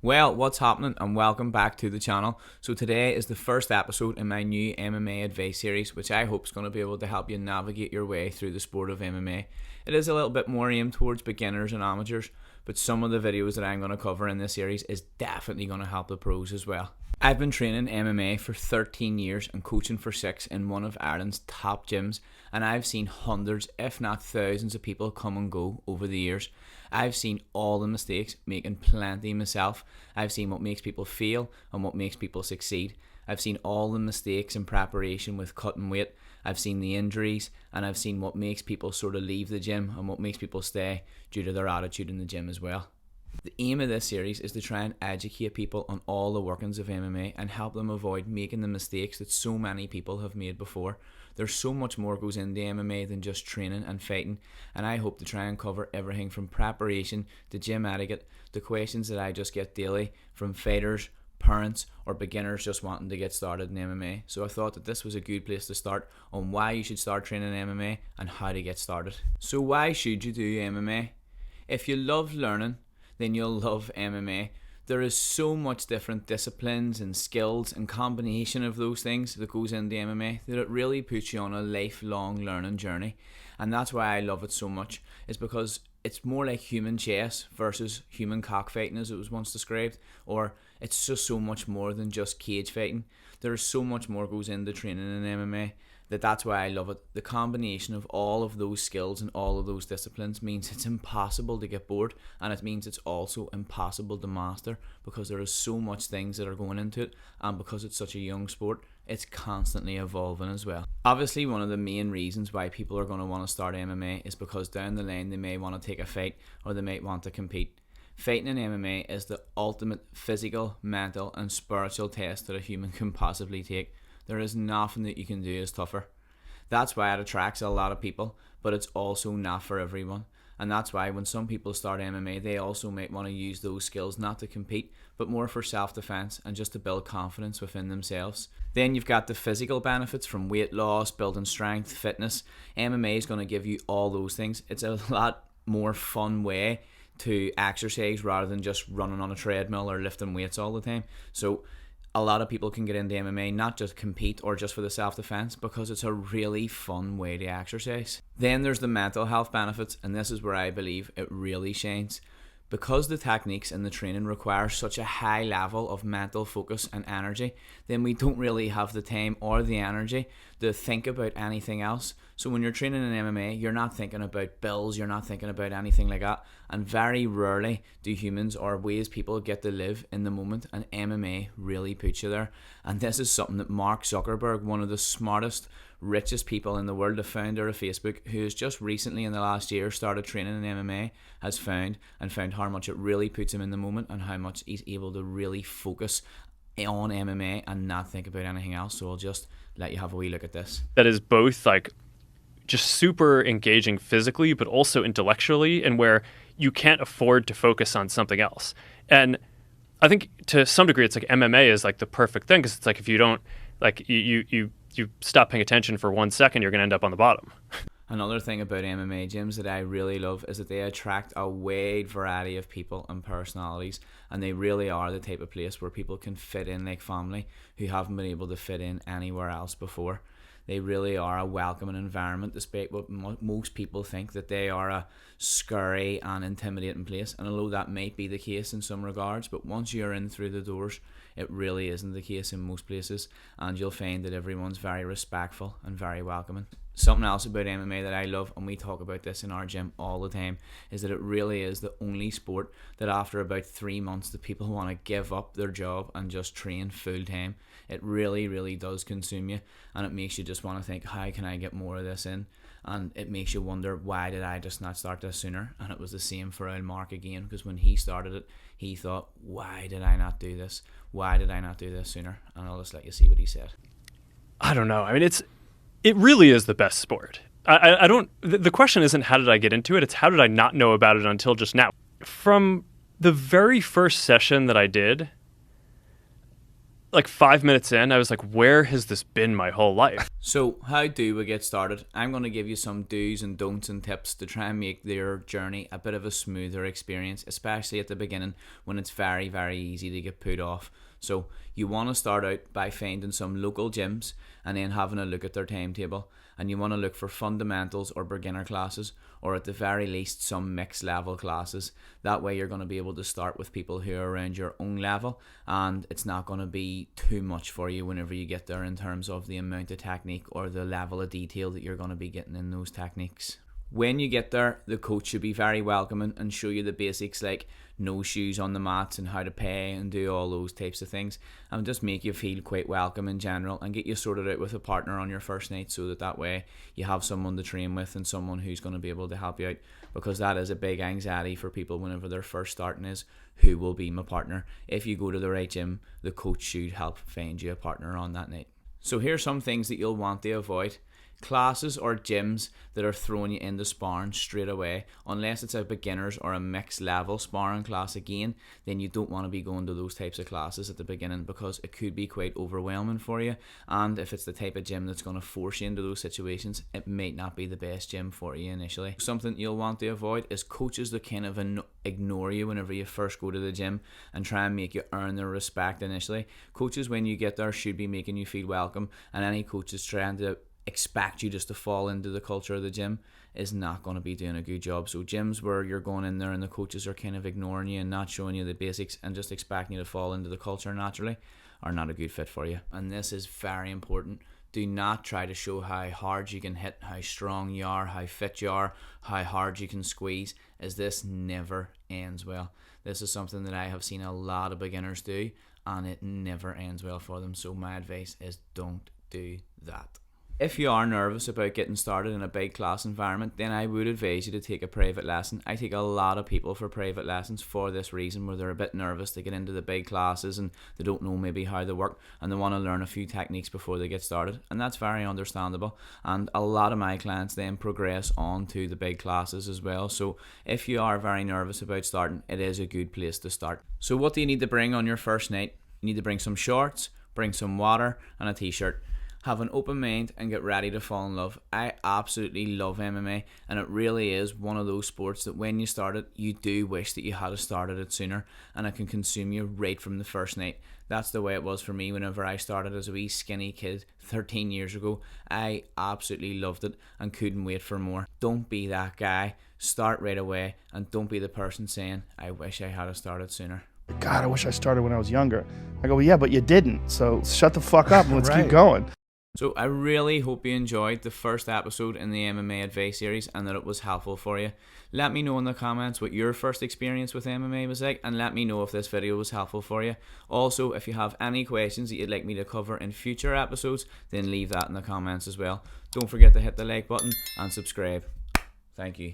Well, what's happening, and welcome back to the channel. So today is the first episode in my new MMA Advice Series, which I hope is going to be able to help you navigate your way through the sport of MMA. It is a little bit more aimed towards beginners and amateurs, but some of the videos that I'm going to cover in this series is definitely going to help the pros as well. I've been training MMA for 13 years and coaching for 6 in one of Ireland's top gyms, and I've seen hundreds, if not thousands of people come and go over the years. I've seen all the mistakes, making plenty myself. I've seen what makes people fail and what makes people succeed. I've seen all the mistakes in preparation with cutting weight. I've seen the injuries, and I've seen what makes people sort of leave the gym and what makes people stay due to their attitude in the gym as well. The aim of this series is to try and educate people on all the workings of MMA and help them avoid making the mistakes that so many people have made before. There's so much more goes into MMA than just training and fighting, and I hope to try and cover everything from preparation to gym etiquette, the questions that I just get daily from fighters, parents, or beginners just wanting to get started in MMA. So I thought that this was a good place to start on why you should start training MMA and how to get started. So why should you do MMA? If you love learning, then you'll love MMA. There is so much different disciplines and skills and combination of those things that goes into MMA that it really puts you on a lifelong learning journey. And that's why I love it so much. It's because it's more like human chess versus human cockfighting, as it was once described, or it's just so much more than just cage fighting. There is so much more goes into training in MMA that's why I love it. The combination of all of those skills and all of those disciplines means it's impossible to get bored, and it means it's also impossible to master because there is so much things that are going into it, and because it's such a young sport, it's constantly evolving as well. Obviously, one of the main reasons why people are going to want to start MMA is because down the line they may want to take a fight or they might want to compete. Fighting in MMA is the ultimate physical, mental and spiritual test that a human can possibly take. There is nothing that you can do is tougher. That's why it attracts a lot of people, but it's also not for everyone. And that's why when some people start MMA, they also might want to use those skills not to compete, but more for self-defense and just to build confidence within themselves. Then you've got the physical benefits from weight loss, building strength, fitness. MMA is going to give you all those things. It's a lot more fun way to exercise rather than just running on a treadmill or lifting weights all the time. So a lot of people can get into MMA not just compete or just for the self-defense, because it's a really fun way to exercise. Then there's the mental health benefits, and this is where I believe it really shines. Because the techniques and the training require such a high level of mental focus and energy, then we don't really have the time or the energy to think about anything else. So when you're training in MMA, you're not thinking about bills, you're not thinking about anything like that. And very rarely do humans or ways people get to live in the moment, and MMA really puts you there. And this is something that Mark Zuckerberg, one of the smartest, richest people in the world, the founder of Facebook, who has just recently in the last year started training in MMA, has found how much it really puts him in the moment and how much he's able to really focus on MMA and not think about anything else. So I'll just let you have a wee look at this. That is both like just super engaging physically, but also intellectually, and where you can't afford to focus on something else. And I think to some degree, it's like MMA is like the perfect thing, because it's like if you don't, like you stop paying attention for 1 second, you're going to end up on the bottom. Another thing about MMA gyms that I really love is that they attract a wide variety of people and personalities, and they really are the type of place where people can fit in like family who haven't been able to fit in anywhere else before. They really are a welcoming environment, despite what most people think that they are a scary and intimidating place. And although that might be the case in some regards, but once you're in through the doors, it really isn't the case in most places, and you'll find that everyone's very respectful and very welcoming. Something else about MMA that I love, and we talk about this in our gym all the time, is that it really is the only sport that after about 3 months the people want to give up their job and just train full time. It really, really does consume you, and it makes you just want to think, how can I get more of this in? And it makes you wonder, why did I just not start this sooner? And it was the same for old Mark again, because when he started it, he thought, why did I not do this? Why did I not do this sooner? And I'll just let you see what he said. I don't know. I mean, it really is the best sport. I don't, the question isn't how did I get into it? It's how did I not know about it until just now? From the very first session that I did, like 5 minutes in, I was like, where has this been my whole life? So how do we get started? I'm going to give you some do's and don'ts and tips to try and make their journey a bit of a smoother experience, especially at the beginning when it's very, very easy to get put off. So you want to start out by finding some local gyms and then having a look at their timetable. And you want to look for fundamentals or beginner classes, or at the very least some mixed level classes. That way you're going to be able to start with people who are around your own level, and it's not going to be too much for you whenever you get there in terms of the amount of technique or the level of detail that you're going to be getting in those techniques. When you get there, the coach should be very welcoming and show you the basics like no shoes on the mats and how to pay and do all those types of things, and just make you feel quite welcome in general and get you sorted out with a partner on your first night, so that way you have someone to train with and someone who's going to be able to help you out, because that is a big anxiety for people whenever they're first starting, is who will be my partner. If you go to the right gym, the coach should help find you a partner on that night. So here's some things that you'll want to avoid. Classes or gyms that are throwing you into sparring straight away, unless it's a beginners or a mixed level sparring class again, then you don't want to be going to those types of classes at the beginning, because it could be quite overwhelming for you, and if it's the type of gym that's going to force you into those situations, it might not be the best gym for you initially. Something you'll want to avoid is coaches that kind of ignore you whenever you first go to the gym and try and make you earn their respect initially. Coaches, when you get there, should be making you feel welcome, and any coach that's trying to expect you just to fall into the culture of the gym is not going to be doing a good job. So gyms where you're going in there and the coaches are kind of ignoring you and not showing you the basics and just expecting you to fall into the culture naturally are not a good fit for you. And this is very important. Do not try to show how hard you can hit, how strong you are, how fit you are, how hard you can squeeze, as this never ends well. This is something that I have seen a lot of beginners do, and it never ends well for them. So my advice is don't do that. If you are nervous about getting started in a big class environment, then I would advise you to take a private lesson. I take a lot of people for private lessons for this reason, where they're a bit nervous to get into the big classes and they don't know maybe how they work, and they want to learn a few techniques before they get started, and that's very understandable. And a lot of my clients then progress on to the big classes as well. So if you are very nervous about starting, it is a good place to start. So what do you need to bring on your first night? You need to bring some shorts, bring some water and a t-shirt. Have an open mind and get ready to fall in love. I absolutely love MMA, and it really is one of those sports that when you start it, you do wish that you had started it sooner, and it can consume you right from the first night. That's the way it was for me whenever I started as a wee skinny kid 13 years ago. I absolutely loved it and couldn't wait for more. Don't be that guy. Start right away, and don't be the person saying, I wish I had started sooner. God, I wish I started when I was younger. I go, well, yeah, but you didn't. So shut the fuck up and let's Right. keep going. So I really hope you enjoyed the first episode in the MMA Advice Series and that it was helpful for you. Let me know in the comments what your first experience with MMA was like, and let me know if this video was helpful for you. Also, if you have any questions that you'd like me to cover in future episodes, then leave that in the comments as well. Don't forget to hit the like button and subscribe. Thank you.